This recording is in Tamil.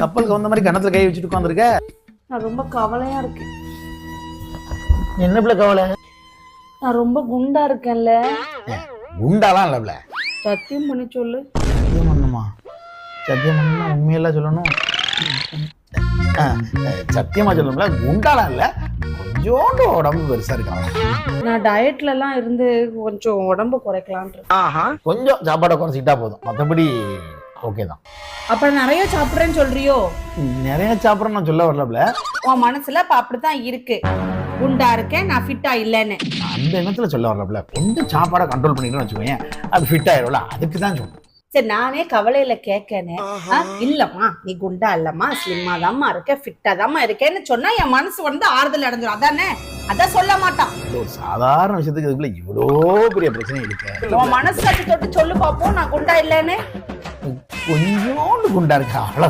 கப்பலுக்கு வந்த மாதிரி கணத்துல கை வச்சுட்டு உட்காந்துருக்க. நான் ரொம்ப கவலையா இருக்கேன். என்ன பிள்ளை கவலை? நான் ரொம்ப குண்டா இருக்கேன்ல. குண்டாலாம் இல்ல பிள்ளை. சத்தியம் பண்ணி சொல்லு. சத்தியம் பண்ணுமா? சத்தியம் பண்ணா உண்மையெல்லாம் சொல்லணும். சத்தியமா சொல்லணும்ல, குண்டாலாம் இல்ல, கொஞ்சோண்டு உடம்பு பெருசா இருக்காங்க. நான் டயட்ல எல்லாம் இருந்து கொஞ்சம் உடம்பு குறைக்கலான். கொஞ்சம் சாப்பாடை குறைச்சிக்கிட்டா போதும், மற்றபடி ஓகே தான். அப்ப நிறைய சாப்பிடுறேன்னு சொல்றியோ? நிறைய சாப்பிட்றேன் நான் சொல்ல வரல. உன் மனசுல அப்ப அப்படித்தான் இருக்கு, குண்டா இருக்கேன் நான் ஃபிட்டா இல்லைன்னு. அந்த எண்ணத்துல சொல்ல வரல. கொஞ்சம் சாப்பாடை கண்ட்ரோல் பண்ணிக்கணும்னு வச்சுக்கோங்க, அது ஃபிட் ஆயிடும்ல, அதுக்கு தான் சொல்றேன். சரி, நானே கவலையில கேட்கனே. இல்லம்மா நீ குண்டா இல்லம்மா, ஸ்லிம்மா தாம்மா இருக்க, ஃபிட்டா தாம்மா இருக்கேன்னு சொன்னா என் மனசு வந்து ஆறுதல் அடைஞ்சிடும். அதானே, அதான் சொல்ல மாட்டான். ஒரு சாதாரண விஷயத்துக்கு இதுக்குள்ள இவ்வளோ பெரிய பிரச்சனை இருக்கு. உன் மனசு தொட்டு சொல்லு பாப்போம் நான் குண்டா இல்லைன்னு. கொஞ்சோண்டு குண்டா இருக்கு, அவ்வளவு.